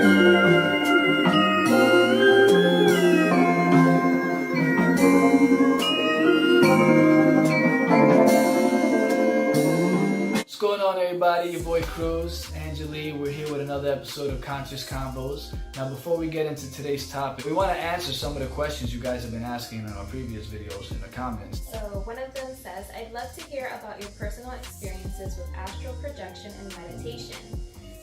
What's going on, everybody? Your boy Cruz, Angeli. We're here with another episode of Conscious Convos. Now, before we get into today's topic, we want to answer some of the questions you guys have been asking in our previous videos in the comments. So one of them says, I'd love to hear about your personal experiences with astral projection and meditation.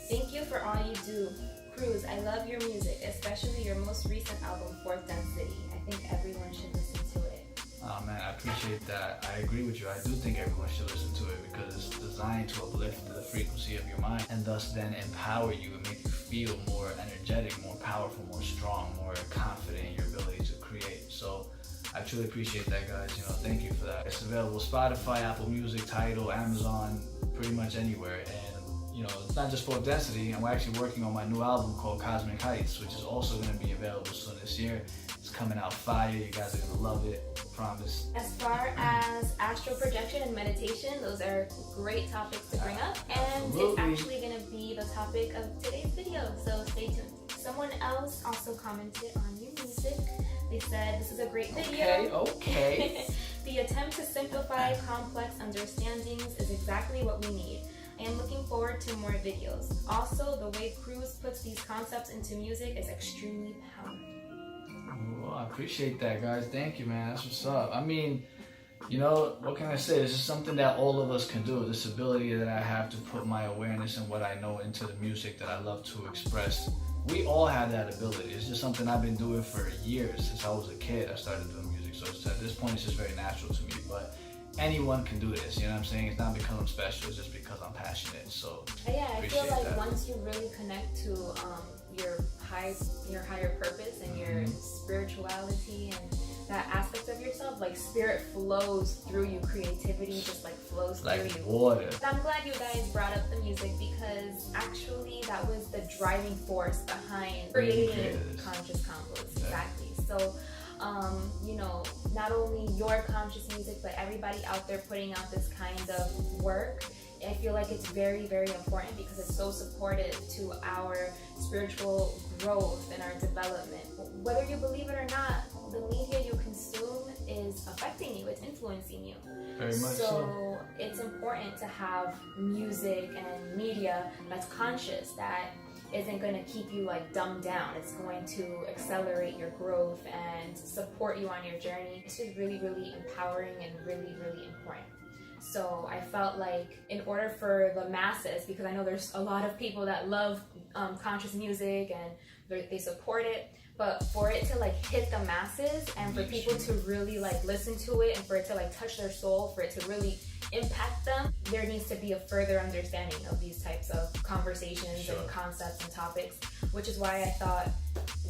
Thank you for all you do. Cruz, I love your music, especially your most recent album, Fourth Density. I think everyone should listen to it. Oh man, I appreciate that. I agree with you. I do think everyone should listen to it because it's designed to uplift the frequency of your mind and thus then empower you and make you feel more energetic, more powerful, more strong, more confident in your ability to create. So I truly appreciate that, guys. Thank you for that. It's available Spotify, Apple Music, Tidal, Amazon, pretty much anywhere. And it's not just Fourth Density. I'm actually working on my new album called Cosmic Heights, which is also going to be available soon this year. It's coming out fire. You guys are going to love it. Promise. As far as astral projection and meditation, those are great topics to bring up. And Absolutely. It's actually going to be the topic of today's video. So stay tuned. Someone else also commented on your music. They said, this is a great video. Okay. The attempt to simplify complex understandings is exactly what we need. I am looking forward to more videos. Also, the way Cruz puts these concepts into music is extremely powerful. Well, I appreciate that, guys. Thank you, man. That's what's up. I mean, what can I say? This is something that all of us can do. This ability that I have to put my awareness and what I know into the music that I love to express. We all have that ability. It's just something I've been doing for years. Since I was a kid, I started doing music. So at this point, it's just very natural to me. But anyone can do this, you know what I'm saying? It's not because I'm special, it's just because I'm passionate. So yeah, I feel like that. Once you really connect to your higher purpose and your spirituality and that aspect of yourself, like spirit flows through you, creativity just like flows like through you. Water. But I'm glad you guys brought up the music because actually that was the driving force behind creating Conscious Convos. Yeah. Exactly. So not only your conscious music, but everybody out there putting out this kind of work, I feel like it's very, very important because it's so supportive to our spiritual growth and our development. Whether you believe it or not, the media you consume is affecting you, it's influencing you. Very much so. It's important to have music and media that's conscious, that isn't going to keep you like dumbed down. It's going to accelerate your growth and support you on your journey. It's just really, really empowering and really, really important. So I felt like in order for the masses, because I know there's a lot of people that love conscious music and they support it, but for it to like hit the masses and for people to really like listen to it and for it to like touch their soul, for it to really impact them, there needs to be a further understanding of these types of conversations and concepts and topics, which is why I thought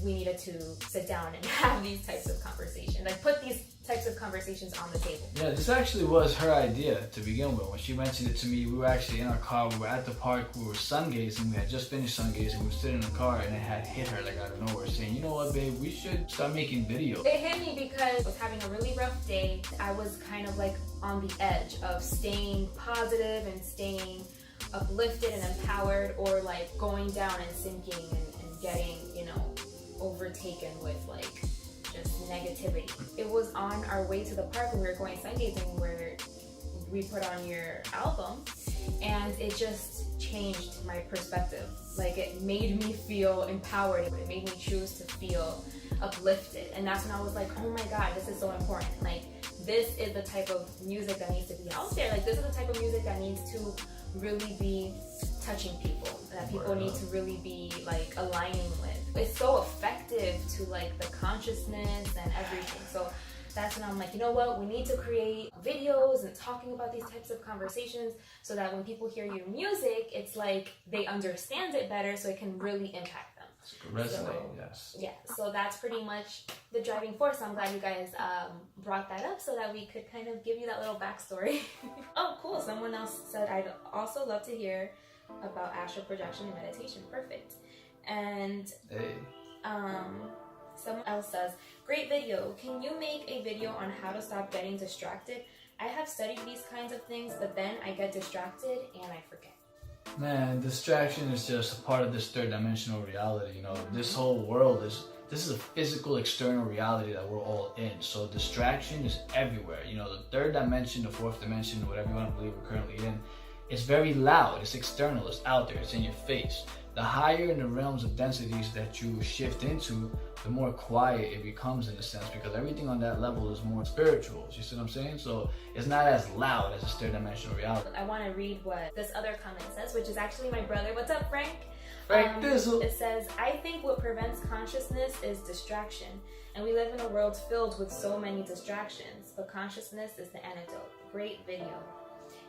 we needed to sit down and have these types of conversations, like put these types of conversations on the table. Yeah, this actually was her idea to begin with. When she mentioned it to me, we were actually in our car, we were at the park, we were sun gazing, we had just finished sun gazing, we were sitting in the car and it had hit her like out of nowhere saying, you know what babe, we should start making videos. It hit me because I was having a really rough day. I was kind of like on the edge of staying positive and staying uplifted and empowered, or like going down and sinking and getting, overtaken with like just negativity. It was on our way to the park when we were going sun gazing where we put on your album, and it just changed my perspective. Like it made me feel empowered. It made me choose to feel uplifted, and that's when I was like, oh my god, this is so important. Like this is the type of music that needs to be out there. Like this is the type of music that needs to really be touching people, that people need to really be like aligning with. It's so effective to like the consciousness and everything. So that's when I'm like, you know what, we need to create videos and talking about these types of conversations so that when people hear your music, it's like they understand it better so it can really impact them. Resonate, yes. Yeah, so that's pretty much the driving force. I'm glad you guys brought that up so that we could kind of give you that little backstory. Oh, cool. Someone else said, I'd also love to hear about astral projection and meditation. Perfect. And someone else says, great video. Can you make a video on how to stop getting distracted? I have studied these kinds of things, but then I get distracted and I forget. Man, distraction is just a part of this third dimensional reality. You know, this whole world this is a physical external reality that we're all in. So distraction is everywhere. You know, the third dimension, the fourth dimension, whatever you want to believe we're currently in, it's very loud, it's external, it's out there, it's in your face. The higher in the realms of densities that you shift into, the more quiet it becomes in a sense, because everything on that level is more spiritual. You see what I'm saying? So it's not as loud as this third dimensional reality. I want to read what this other comment says, which is actually my brother. What's up, Frank? Frank Dizzle. It says, I think what prevents consciousness is distraction. And we live in a world filled with so many distractions, but consciousness is the antidote. Great video.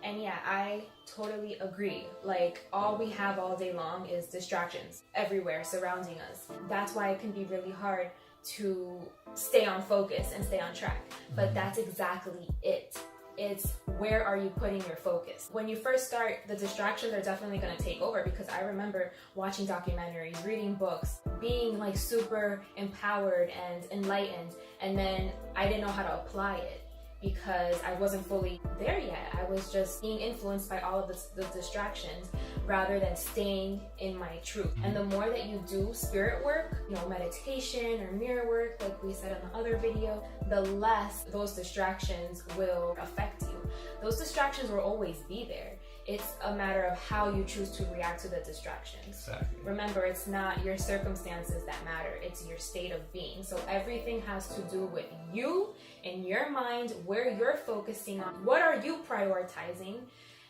And yeah, I totally agree. Like, all we have all day long is distractions everywhere surrounding us. That's why it can be really hard to stay on focus and stay on track. But that's exactly it. It's where are you putting your focus? When you first start, the distractions are definitely going to take over, because I remember watching documentaries, reading books, being like super empowered and enlightened, and then I didn't know how to apply it because I wasn't fully there yet. I was just being influenced by all of the distractions rather than staying in my truth. And the more that you do spirit work, you know, meditation or mirror work, like we said in the other video, the less those distractions will affect you. Those distractions will always be there. It's a matter of how you choose to react to the distractions. Exactly. Remember, it's not your circumstances that matter, it's your state of being. So everything has to do with you and your mind, where you're focusing on, what are you prioritizing,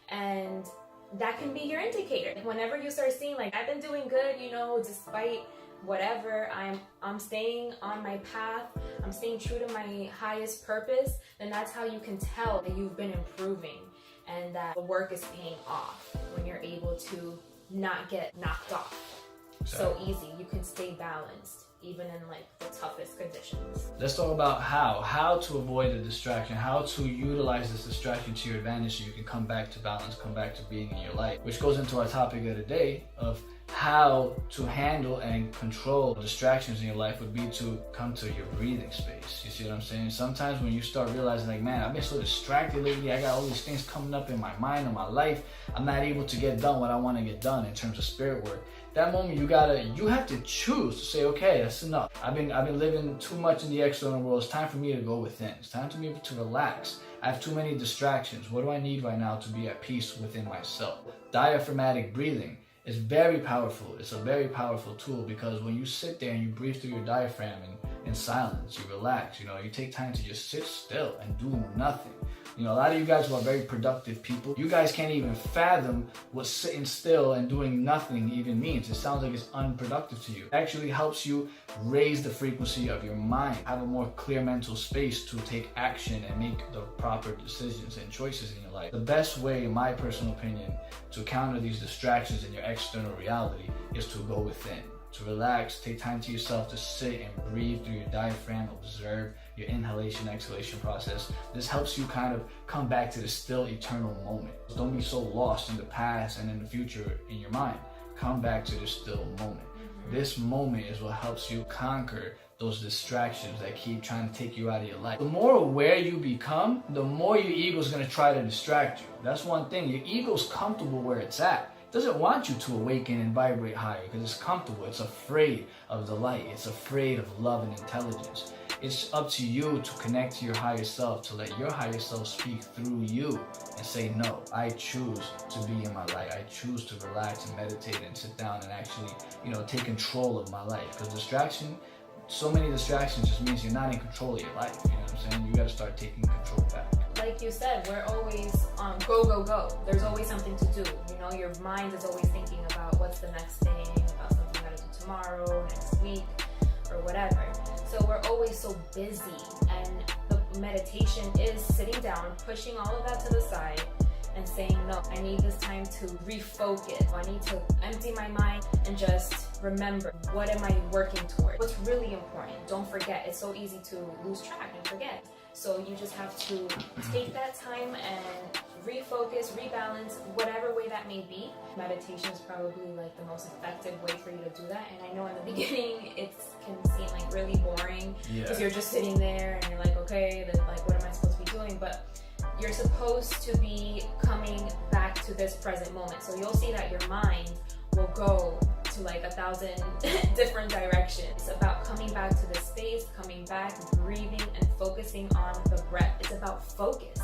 and that can be your indicator. Whenever you start seeing like, I've been doing good, you know, despite whatever, I'm staying on my path, I'm staying true to my highest purpose, then that's how you can tell that you've been improving and that the work is paying off, when you're able to not get knocked off so easy. You can stay balanced even in like the toughest conditions. Let's talk about how to avoid the distraction, how to utilize this distraction to your advantage so you can come back to balance, come back to being in your light, which goes into our topic of the day of how to handle and control distractions in your life would be to come to your breathing space. You see what I'm saying? Sometimes when you start realizing like, man, I've been so distracted lately, I got all these things coming up in my mind and my life, I'm not able to get done what I want to get done in terms of spirit work. That moment you have to choose to say, okay, that's enough. I've been living too much in the external world. It's time for me to go within. It's time for me to relax. I have too many distractions. What do I need right now to be at peace within myself? Diaphragmatic breathing is very powerful. It's a very powerful tool, because when you sit there and you breathe through your diaphragm in silence, you relax, you know, you take time to just sit still and do nothing. You know, a lot of you guys who are very productive people, you guys can't even fathom what sitting still and doing nothing even means. It sounds like it's unproductive to you. It actually helps you raise the frequency of your mind, have a more clear mental space to take action and make the proper decisions and choices in your life. The best way, in my personal opinion, to counter these distractions in your external reality is to go within, to relax, take time to yourself, to sit and breathe through your diaphragm, observe your inhalation, exhalation process. This helps you kind of come back to the still eternal moment. Don't be so lost in the past and in the future in your mind. Come back to the still moment. This moment is what helps you conquer those distractions that keep trying to take you out of your life. The more aware you become, the more your ego's gonna try to distract you. That's one thing. Your ego's comfortable where it's at. It doesn't want you to awaken and vibrate higher because it's comfortable. It's afraid of the light. It's afraid of love and intelligence. It's up to you to connect to your higher self, to let your higher self speak through you and say, no, I choose to be in my light. I choose to relax and meditate and sit down and actually, you know, take control of my life. Because so many distractions just means you're not in control of your life. You know what I'm saying? You gotta start taking control back. Like you said, we're always go, go, go. There's always something to do. You know, your mind is always thinking about what's the next thing, about something you gotta do tomorrow, next week, or whatever. So we're always so busy, and the meditation is sitting down, pushing all of that to the side, and saying, no, I need this time to refocus. I need to empty my mind and just remember, what am I working toward? What's really important? Don't forget. It's so easy to lose track and forget. So you just have to take that time and refocus, rebalance, whatever way that may be. Meditation is probably like the most effective way for you to do that. And I know in the beginning it can seem like really boring because you're just sitting there and you're like, okay, then like what am I supposed to be doing? But you're supposed to be coming back to this present moment. So you'll see that your mind will go to like 1,000 different directions. It's about coming back to this space, coming back, breathing, and focusing on the breath. It's about focus.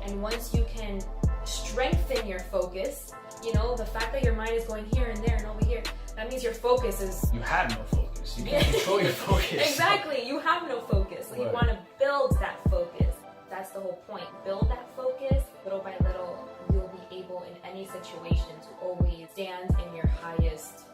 And once you can strengthen your focus, you know, the fact that your mind is going here and there and over here, that means your focus is... You have no focus. You can't control your focus. Exactly. You have no focus. So you want to build that focus. That's the whole point. Build that focus. Little by little, you'll be able in any situation to always stand in your highest.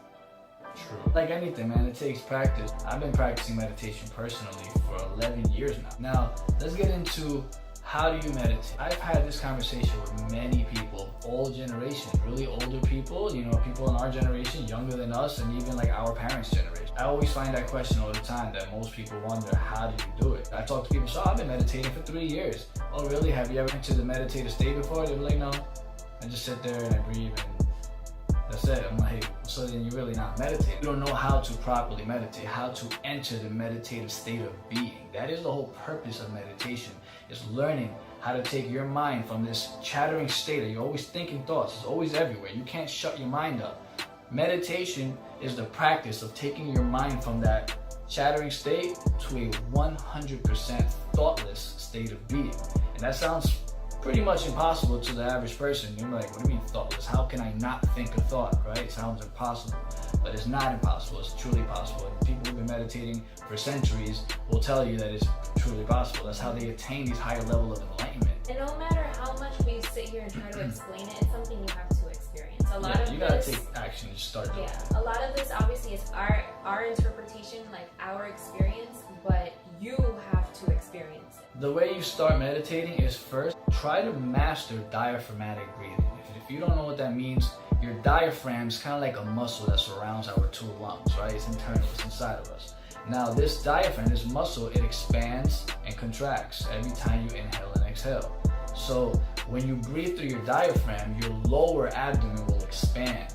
True. Like anything, man, it takes practice. I've been practicing meditation personally for 11 years now. Now, let's get into how do you meditate. I've had this conversation with many people, all generations, really older people, you know, people in our generation, younger than us, and even like our parents' generation. I always find that question all the time, that most people wonder, how do you do it? I talk to people, so I've been meditating for 3 years. Oh really? Have you ever entered the meditative state before? They're like, no. I just sit there and I breathe and that's it. I'm like, so then you're really not meditating. You don't know how to properly meditate, how to enter the meditative state of being. That is the whole purpose of meditation, is learning how to take your mind from this chattering state that you're always thinking thoughts, it's always everywhere. You can't shut your mind up. Meditation is the practice of taking your mind from that chattering state to a 100% thoughtless state of being. And that sounds pretty much impossible to the average person. You're like, what do you mean thoughtless? How can I not think a thought, right? It sounds impossible, but it's not impossible. It's truly possible. And people who've been meditating for centuries will tell you that it's truly possible. That's how they attain these higher levels of enlightenment. And no matter how much we sit here and try to explain it, it's something you have to experience. A lot of you gotta take action and start doing it. A lot of this obviously is our interpretation, like our experience, but you have to experience it. The way you start meditating is first, try to master diaphragmatic breathing. If you don't know what that means, your diaphragm is kind of like a muscle that surrounds our two lungs, right? It's internal, it's inside of us. Now this diaphragm, this muscle, it expands and contracts every time you inhale and exhale. So when you breathe through your diaphragm, your lower abdomen will expand.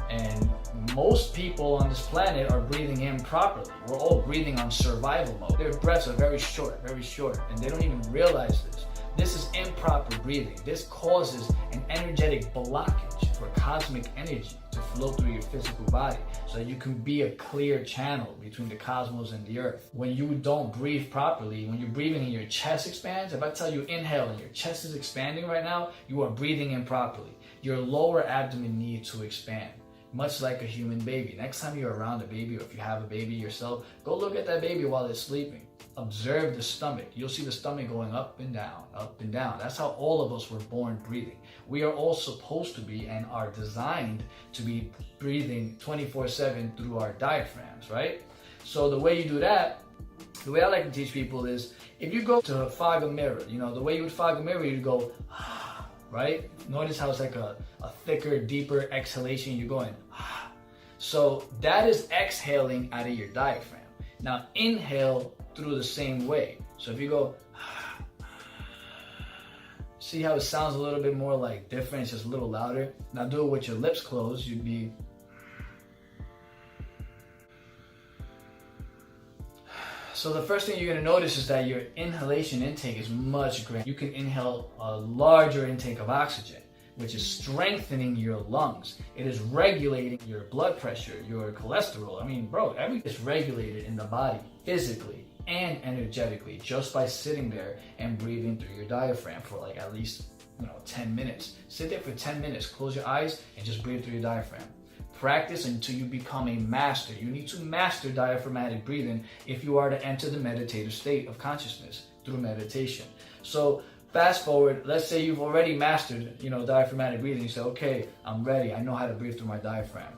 And most people on this planet are breathing in properly. We're all breathing on survival mode. Their breaths are very short, and they don't even realize this. This is improper breathing. This causes an energetic blockage for cosmic energy to flow through your physical body so that you can be a clear channel between the cosmos and the earth. When you don't breathe properly, when you're breathing and your chest expands, if I tell you inhale and your chest is expanding right now, you are breathing improperly. Your lower abdomen needs to expand, much like a human baby. Next time you're around a baby, or if you have a baby yourself, go look at that baby while it's sleeping. Observe the stomach. You'll see the stomach going up and down, up and down. That's how all of us were born breathing. We are all supposed to be and are designed to be breathing 24/7 through our diaphragms, right? So the way you do that, the way I like to teach people is, if you go to fog a mirror, you know, the way you would fog a mirror, you'd go, right? Notice how it's like a thicker, deeper exhalation. You're going, so that is exhaling out of your diaphragm. Now inhale through the same way. So if you go, see how it sounds a little bit more like different, it's just a little louder. Now do it with your lips closed, you'd be, so the first thing you're gonna notice is that your inhalation intake is much greater. You can inhale a larger intake of oxygen, which is strengthening your lungs. It is regulating your blood pressure, your cholesterol. I mean, bro, everything is regulated in the body, physically and energetically, just by sitting there and breathing through your diaphragm for like at least 10 minutes. Sit there for 10 minutes, close your eyes and just breathe through your diaphragm. Practice until you become a master. You need to master diaphragmatic breathing if you are to enter the meditative state of consciousness through meditation. So fast forward, let's say you've already mastered, diaphragmatic breathing. You say, okay, I'm ready. I know how to breathe through my diaphragm.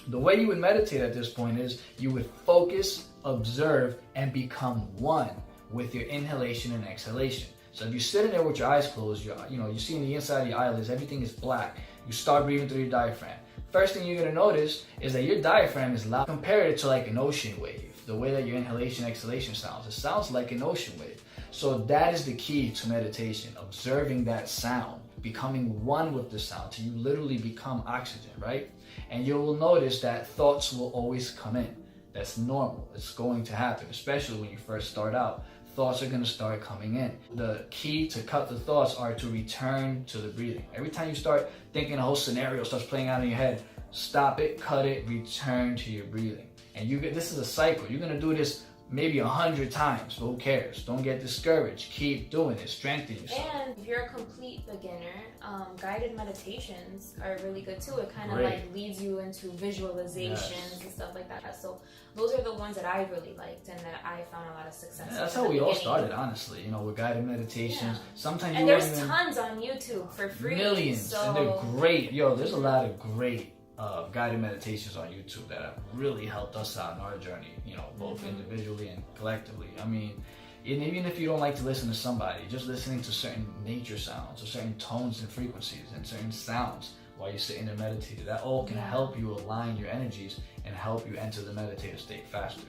The way you would meditate at this point is you would focus, observe, and become one with your inhalation and exhalation. So if you're sitting there with your eyes closed, you see in the inside of your eyelids, everything is black. You start breathing through your diaphragm. First thing you're gonna notice is that your diaphragm is loud. Compare it to like an ocean wave. The way that your inhalation, exhalation sounds. It sounds like an ocean wave. So that is the key to meditation, observing that sound, becoming one with the sound till you literally become oxygen, right? And you will notice that thoughts will always come in. That's normal. It's going to happen, especially when you first start out. thoughts are gonna start coming in. The key to cut the thoughts are to return to the breathing. Every time you start thinking a whole scenario starts playing out in your head, stop it, cut it, return to your breathing. And this is a cycle. You're gonna do this maybe 100 times, but who cares? Don't get discouraged. Keep doing it. Strengthen yourself. And if you're a complete beginner, guided meditations are really good too. It kind of like leads you into visualizations and stuff like that. So those are the ones that I really liked and that I found a lot of success. Yeah, that's how we all started, honestly. You know, with guided meditations. Yeah. Sometimes and there's tons on YouTube for free. Millions, so... and they're great. Yo, there's a lot of great guided meditations on YouTube that have really helped us out in our journey, you know, both individually and collectively. I mean, even if you don't like to listen to somebody, just listening to certain nature sounds or certain tones and frequencies and certain sounds while you're sitting there meditating, that all can help you align your energies and help you enter the meditative state faster.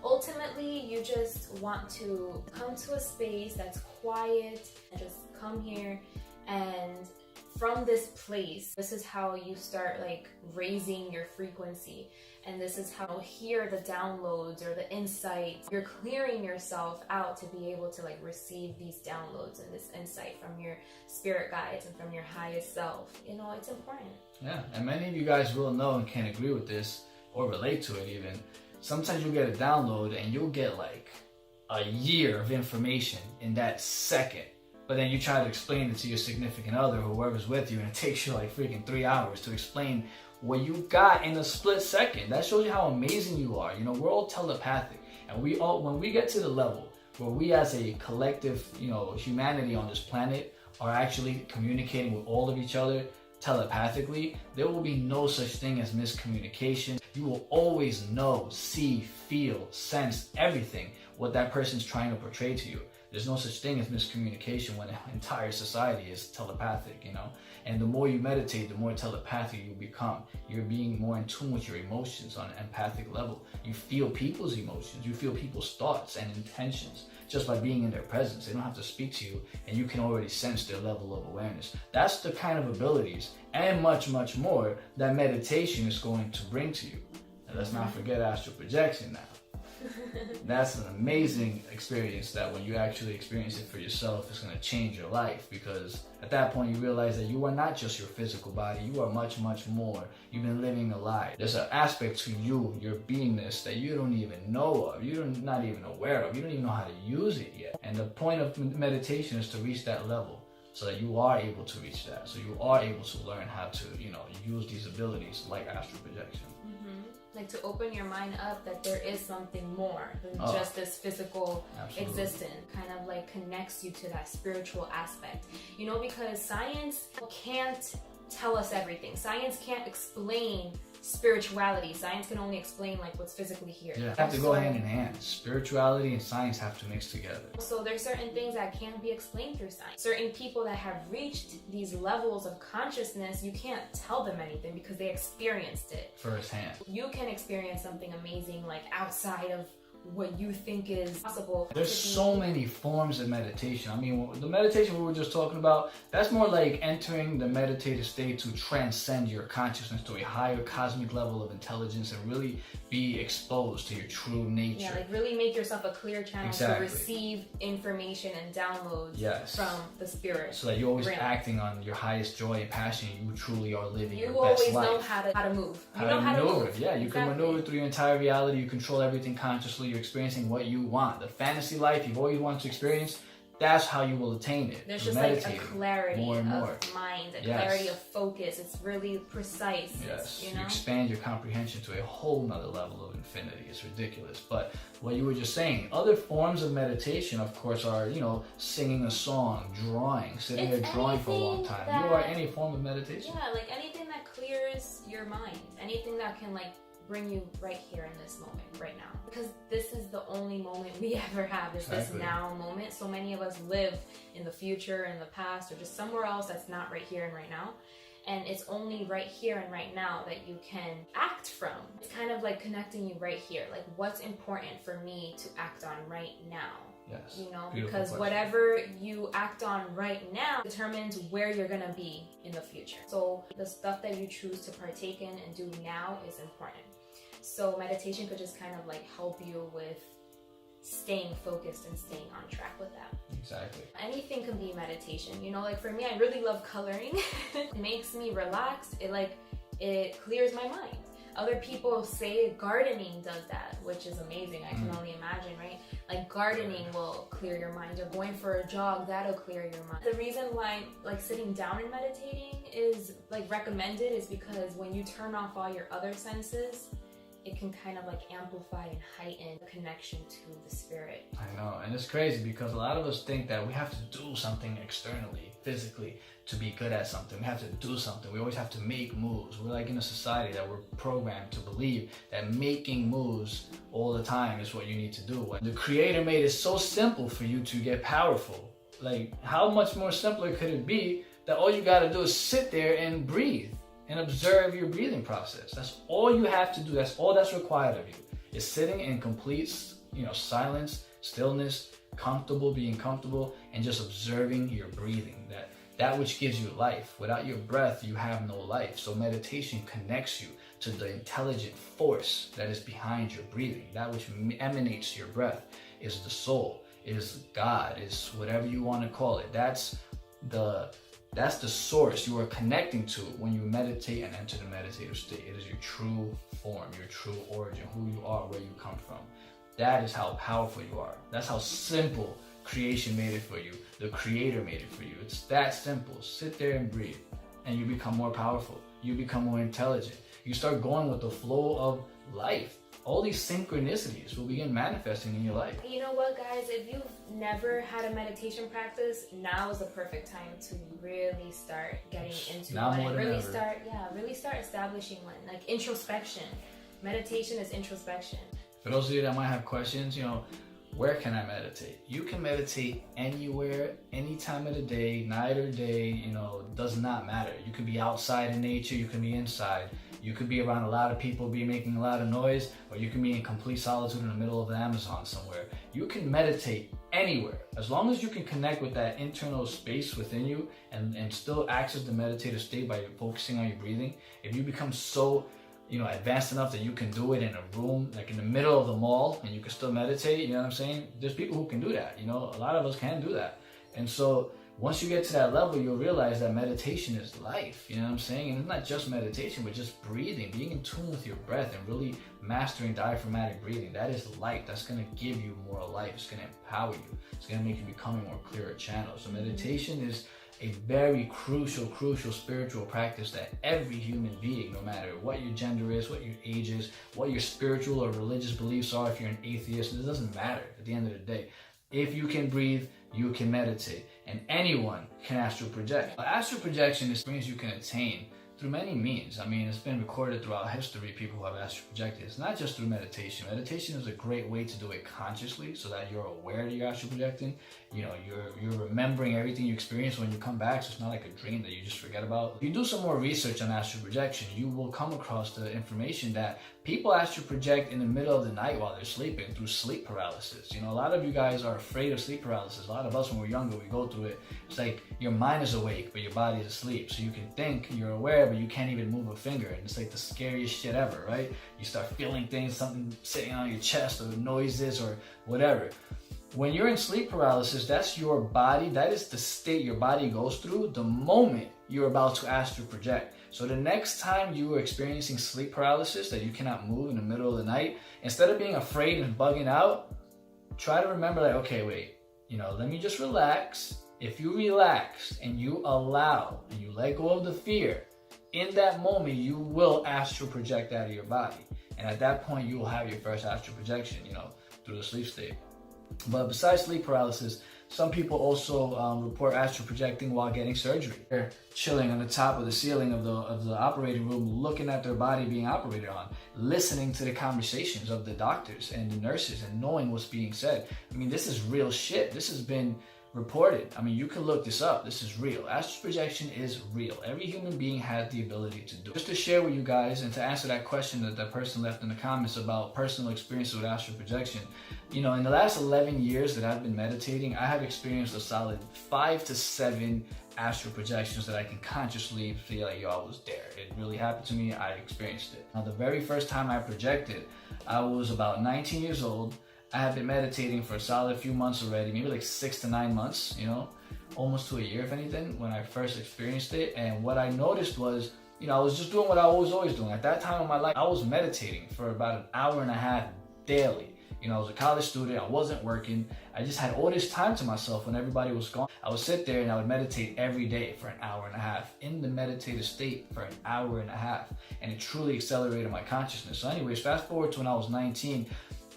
Ultimately, you just want to come to a space that's quiet and just come here, and from this place, this is how you start like raising your frequency, and this is how you hear the downloads or the insights. You're clearing yourself out to be able to like receive these downloads and this insight from your spirit guides and from your highest self. You know, it's important. Yeah, and many of you guys will know and can agree with this or relate to it even. Sometimes you'll get a download and you'll get like a year of information in that second. But then you try to explain it to your significant other or whoever's with you, and it takes you like freaking 3 hours to explain what you got in a split second. That shows you how amazing you are. You know, we're all telepathic, and we all, when we get to the level where we as a collective, you know, humanity on this planet are actually communicating with all of each other telepathically, there will be no such thing as miscommunication. You will always know, see, feel, sense everything what that person's trying to portray to you. There's no such thing as miscommunication when an entire society is telepathic, you know? And the more you meditate, the more telepathic you become. You're being more in tune with your emotions on an empathic level. You feel people's emotions. You feel people's thoughts and intentions just by being in their presence. They don't have to speak to you, and you can already sense their level of awareness. That's the kind of abilities and much, much more that meditation is going to bring to you. And let's not forget astral projection now. That's an amazing experience that when you actually experience it for yourself, it's going to change your life, because at that point you realize that you are not just your physical body, you are much, much more. You've been living a life. There's an aspect to you, your beingness, that you don't even know of, you're not even aware of, you don't even know how to use it yet. And the point of meditation is to reach that level so that you are able to reach that, so you are able to learn how to, you know, use these abilities like astral projection. Like to open your mind up that there is something more than just this physical existence. Kind of like connects you to that spiritual aspect. You know, because science can't tell us everything. Science can't explain spirituality. Science can only explain like what's physically here. Yeah, have to go hand in hand. Spirituality and science have to mix together. So there's certain things that can't be explained through science. Certain people that have reached these levels of consciousness, you can't tell them anything because they experienced it firsthand. You can experience something amazing like outside of what you think is possible. There's so many forms of meditation. I mean, the meditation we were just talking about, that's more like entering the meditative state to transcend your consciousness to a higher cosmic level of intelligence and really be exposed to your true nature. Yeah, like really make yourself a clear channel to receive information and downloads from the spirit. So that you're always acting on your highest joy and passion. You truly are living your best life. You always know how to move. You know how to move. Yeah, you can maneuver through your entire reality. You control everything consciously. You're experiencing what you want. The fantasy life you've always wanted to experience, that's how you will attain it. There's just like a clarity of mind, a clarity of focus. It's really precise. Yes, you know? You expand your comprehension to a whole nother level of infinity. It's ridiculous. But what you were just saying, other forms of meditation, of course, are, you know, singing a song, drawing, sitting there drawing for a long time. You are any form of meditation. Yeah, like anything that clears your mind. Anything that can like bring you right here in this moment, right now. Because this is the only moment we ever have, is this now moment. So many of us live in the future, in the past, or just somewhere else that's not right here and right now. And it's only right here and right now that you can act from. It's kind of like connecting you right here. Like, what's important for me to act on right now? Yes. You know, because whatever you act on right now determines where you're gonna be in the future. So the stuff that you choose to partake in and do now is important. So meditation could just kind of like help you with staying focused and staying on track with that. Exactly. Anything can be meditation. You know, like for me, I really love coloring. It makes me relaxed. It clears my mind. Other people say gardening does that, which is amazing. I can only imagine, right? Like gardening will clear your mind, or going for a jog, that'll clear your mind. The reason why like sitting down and meditating is like recommended is because when you turn off all your other senses, it can kind of like amplify and heighten the connection to the spirit. I know, and it's crazy because a lot of us think that we have to do something externally, physically, to be good at something. We have to do something. We always have to make moves. We're like in a society that we're programmed to believe that making moves all the time is what you need to do. The Creator made it so simple for you to get powerful. Like, how much more simpler could it be that all you gotta do is sit there and breathe and observe your breathing process? That's all you have to do. That's all that's required of you, is sitting in complete, silence, stillness, being comfortable, and just observing your breathing. That which gives you life. Without your breath, you have no life. So meditation connects you to the intelligent force that is behind your breathing. That which emanates your breath is the soul, is God, is whatever you want to call it. That's the source you are connecting to when you meditate and enter the meditative state. It is your true form, your true origin, who you are, where you come from. That is how powerful you are. That's how simple creation made it for you. The Creator made it for you. It's that simple. Sit there and breathe, and you become more powerful. You become more intelligent. You start going with the flow of life. All these synchronicities will begin manifesting in your life. You know what, guys? If you've never had a meditation practice, now is the perfect time to really start getting into now one, more and than really ever. really start establishing one. Like introspection. Meditation is introspection. For those of you that might have questions, where can I meditate? You can meditate anywhere, any time of the day, night or day, does not matter. You can be outside in nature, you can be inside. You could be around a lot of people, be making a lot of noise, or you can be in complete solitude in the middle of the Amazon somewhere. You can meditate anywhere. As long as you can connect with that internal space within you and still access the meditative state by focusing on your breathing. If you become so advanced enough that you can do it in a room, like in the middle of the mall, and you can still meditate, you know what I'm saying? There's people who can do that, a lot of us can do that. And so once you get to that level, you'll realize that meditation is life, you know what I'm saying? And it's not just meditation, but just breathing, being in tune with your breath and really mastering diaphragmatic breathing. That is light. That's going to give you more life. It's going to empower you. It's going to make you become a more clearer channel. So meditation is a very crucial spiritual practice that every human being, no matter what your gender is, what your age is, what your spiritual or religious beliefs are, if you're an atheist, it doesn't matter at the end of the day. If you can breathe, you can meditate, and anyone can astral project. Astral projection is things you can attain through many means. I mean, it's been recorded throughout history, people who have astral projected. It's not just through meditation. Meditation is a great way to do it consciously so that you're aware that you're astral projecting. You're remembering everything you experienced when you come back, so it's not like a dream that you just forget about. If you do some more research on astral projection, you will come across the information that people astral project in the middle of the night while they're sleeping through sleep paralysis. A lot of you guys are afraid of sleep paralysis. A lot of us, when we're younger, we go through it. It's like your mind is awake, but your body is asleep. So you can think you're aware, but you can't even move a finger. And it's like the scariest shit ever, right? You start feeling things, something sitting on your chest, or noises, or whatever. When you're in sleep paralysis, that's your body. That is the state your body goes through the moment you're about to astral project. So the next time you are experiencing sleep paralysis, that you cannot move in the middle of the night, instead of being afraid and bugging out, try to remember that, okay, wait, let me just relax. If you relax and you allow and you let go of the fear, in that moment, you will astral project out of your body. And at that point, you will have your first astral projection, through the sleep state. But besides sleep paralysis, some people also report astral projecting while getting surgery. They're chilling on the top of the ceiling of the operating room, looking at their body being operated on, listening to the conversations of the doctors and the nurses and knowing what's being said. I mean, this is real shit. This has been reported. I mean, you can look this up. This is real. Astral projection is real. Every human being has the ability to do it. Just to share with you guys and to answer that question that person left in the comments about personal experiences with astral projection, in the last 11 years that I've been meditating, I have experienced a solid 5 to 7 astral projections that I can consciously feel like, I was there. It really happened to me. I experienced it. Now, the very first time I projected, I was about 19 years old. I have been meditating for a solid few months already, maybe like 6 to 9 months, you know, almost to a year if anything, when I first experienced it. And what I noticed was, you know, I was just doing what I was always doing. At that time in my life, I was meditating for about an hour and a half daily. You know, I was a college student, I wasn't working. I just had all this time to myself when everybody was gone. I would sit there and I would meditate every day for an hour and a half in the meditative state for an hour and a half. And it truly accelerated my consciousness. So anyways, fast forward to when I was 19,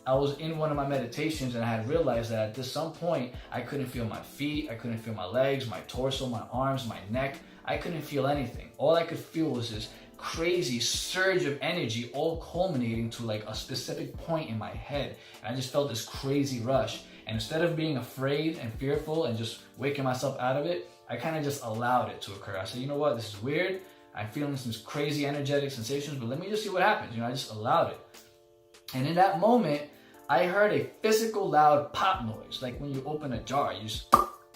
I was in one of my meditations and I had realized that at some point I couldn't feel my feet, I couldn't feel my legs, my torso, my arms, my neck. I couldn't feel anything. All I could feel was this crazy surge of energy, all culminating to like a specific point in my head. And I just felt this crazy rush. And instead of being afraid and fearful and just waking myself out of it, I kind of just allowed it to occur. I said, you know what, this is weird. I'm feeling some crazy energetic sensations, but let me just see what happens. You know, I just allowed it. And in that moment, I heard a physical loud pop noise, like when you open a jar, you just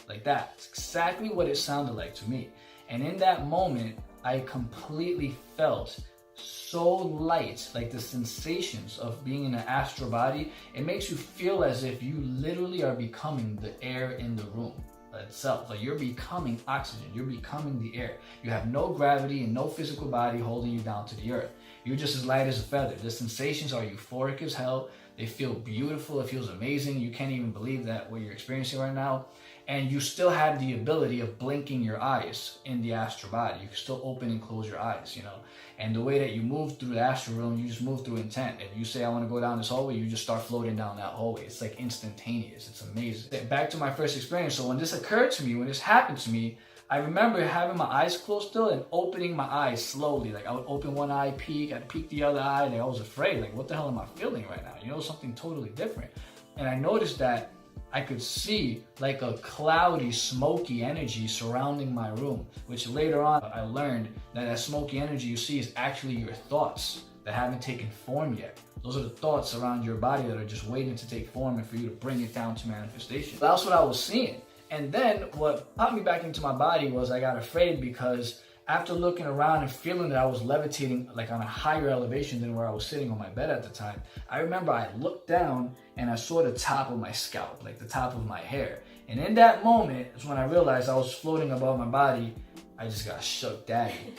like that. It's exactly what it sounded like to me. And in that moment, I completely felt so light, like the sensations of being in an astral body. It makes you feel as if you literally are becoming the air in the room itself. Like you're becoming oxygen, you're becoming the air. You have no gravity and no physical body holding you down to the earth. You're just as light as a feather. The sensations are euphoric as hell. They feel beautiful, it feels amazing. You can't even believe that what you're experiencing right now. And you still have the ability of blinking your eyes in the astral body. You can still open and close your eyes, you know. And the way that you move through the astral realm, you just move through intent. If you say, I want to go down this hallway, you just start floating down that hallway. It's like instantaneous. It's amazing. Back to my first experience. So when this occurred to me, when this happened to me, I remember having my eyes closed still and opening my eyes slowly. Like I would open one eye, peek, I'd peek the other eye, and I was afraid. Like, what the hell am I feeling right now? You know, something totally different. And I noticed that I could see like a cloudy, smoky energy surrounding my room, which later on I learned that smoky energy you see is actually your thoughts that haven't taken form yet. Those are the thoughts around your body that are just waiting to take form and for you to bring it down to manifestation. That's what I was seeing. And then what popped me back into my body was I got afraid because after looking around and feeling that I was levitating like on a higher elevation than where I was sitting on my bed at the time, I remember I looked down and I saw the top of my scalp, like the top of my hair. And in that moment is when I realized I was floating above my body. I just got shook daddy.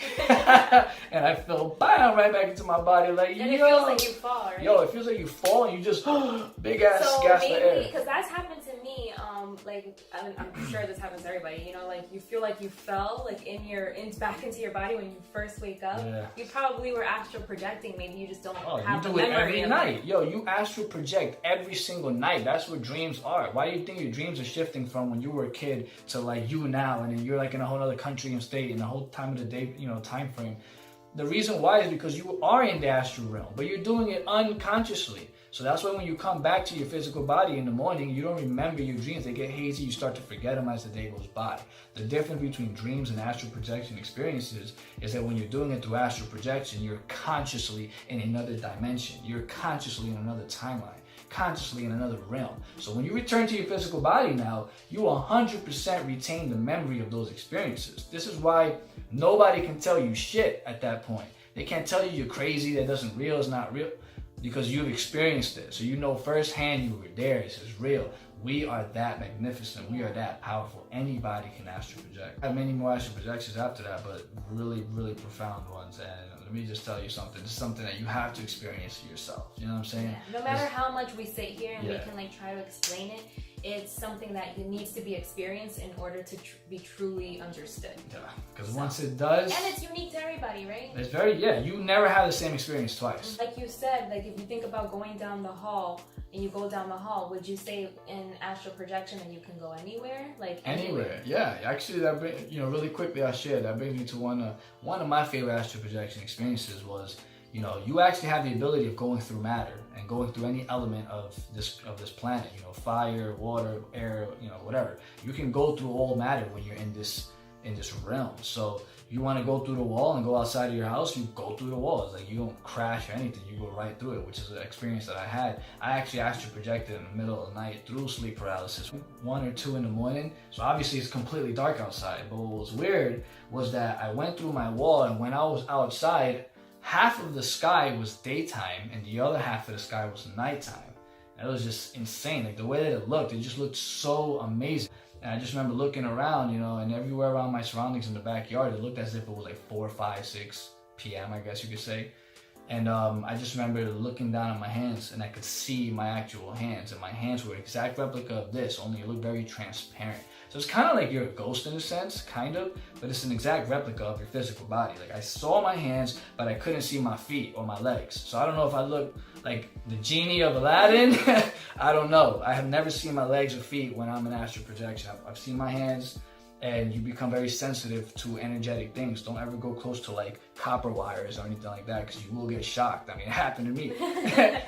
And I fell bam right back into my body like, and it feels like you fall, right? Yo, it feels like you fall and you just big ass gas the air. Because that's happened to me, like I'm sure this happens to everybody, you know, like you feel like you fell like back into your body when you first wake up. Yeah. You probably were astral projecting, maybe you just don't have you the do it memory every night. Yo, you astral project every single night. That's what dreams are. Why do you think your dreams are shifting from when you were a kid to like you now, and then you're like in a whole other country and state in the whole time of the day, you know, time frame? The reason why is because you are in the astral realm, but you're doing it unconsciously. So that's why when you come back to your physical body in the morning, you don't remember your dreams. They get hazy. You start to forget them as the day goes by. The difference between dreams and astral projection experiences is that when you're doing it through astral projection, you're consciously in another dimension. You're consciously in another timeline, consciously in another realm. So when you return to your physical body now, you 100% retain the memory of those experiences. This is why nobody can tell you shit at that point. They can't tell you you're crazy, that doesn't real, it's not real, because you've experienced it. So you know firsthand you were there, this is real. We are that magnificent, we are that powerful. Anybody can astral project. I have many more astral projections after that, but really, really profound ones. And let me just tell you something. It's something that you have to experience yourself. You know what I'm saying? Yeah. No matter how much we sit here and we can like try to explain it, it's something that needs to be experienced in order to be truly understood. Yeah, because once it does... And it's unique to everybody, right? It's very, you never have the same experience twice. Like you said, like if you think about going down the hall, and you go down the hall, would you say in astral projection that you can go anywhere? Like anywhere? Yeah. Actually, that really quickly I shared, that brings me to one of my favorite astral projection experiences was, you actually have the ability of going through matter and going through any element of this planet, fire, water, air, whatever. You can go through all matter when you're in this realm. So you want to go through the wall and go outside of your house, you go through the wall. It's like you don't crash or anything, you go right through it, which is an experience that I had. I actually projected in the middle of the night through sleep paralysis, 1 or 2 in the morning. So obviously it's completely dark outside. But what was weird was that I went through my wall, and when I was outside, half of the sky was daytime and the other half of the sky was nighttime. And it was just insane. Like the way that it just looked so amazing. And I just remember looking around, you know, and everywhere around my surroundings in the backyard, it looked as if it was like 4, 5, 6 p.m., I guess you could say. And I just remember looking down at my hands, and I could see my actual hands, and my hands were an exact replica of this, only it looked very transparent. So it's kind of like you're a ghost in a sense, kind of, but it's an exact replica of your physical body. Like I saw my hands, but I couldn't see my feet or my legs. So I don't know if I look like the genie of Aladdin. I don't know. I have never seen my legs or feet when I'm in astral projection. I've seen my hands, and you become very sensitive to energetic things. Don't ever go close to like copper wires or anything like that, because you will get shocked. I mean, it happened to me.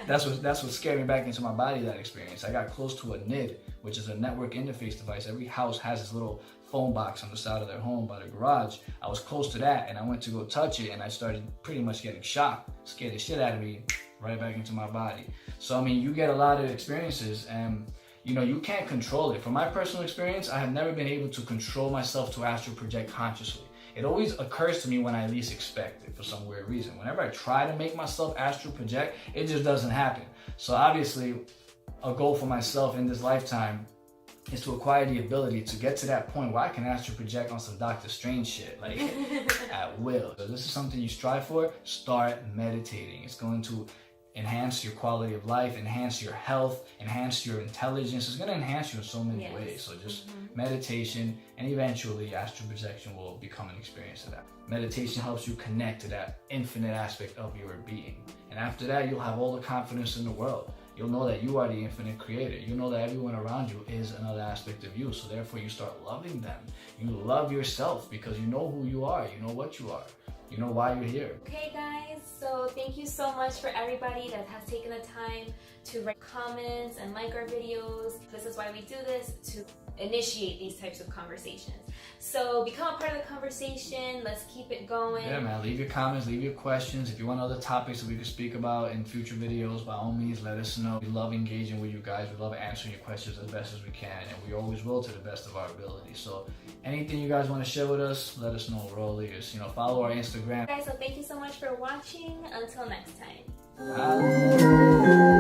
That's what scared me back into my body, that experience. I got close to a NID, which is a network interface device. Every house has this little phone box on the side of their home by the garage. I was close to that, and I went to go touch it, and I started pretty much getting shocked. Scared the shit out of me, right back into my body. So, I mean, you get a lot of experiences, and you know, you can't control it. From my personal experience, I have never been able to control myself to astral project consciously. It always occurs to me when I least expect it for some weird reason. Whenever I try to make myself astral project, it just doesn't happen. So obviously, a goal for myself in this lifetime is to acquire the ability to get to that point where I can astral project on some Doctor Strange shit, like at will. So this is something you strive for. Start meditating. It's going to enhance your quality of life, enhance your health, enhance your intelligence. It's going to enhance you in so many ways. So just meditation, and eventually astral projection will become an experience of that. Meditation helps you connect to that infinite aspect of your being. And after that, you'll have all the confidence in the world. You'll know that you are the infinite creator. You know that everyone around you is another aspect of you. So therefore, you start loving them. You love yourself because you know who you are. You know what you are. You know why you're here. Okay guys, so thank you so much for everybody that has taken the time to write comments and like our videos. This is why we do this, to initiate these types of conversations. So become a part of the conversation. Let's keep it going. Yeah, man. Leave your comments, leave your questions. If you want other topics that we could speak about in future videos, by all means, let us know. We love engaging with you guys. We love answering your questions as best as we can, and we always will to the best of our ability. So anything you guys want to share with us, let us know. We're all ears. You know, follow our Instagram. Guys, so thank you so much for watching. Until next time. Bye.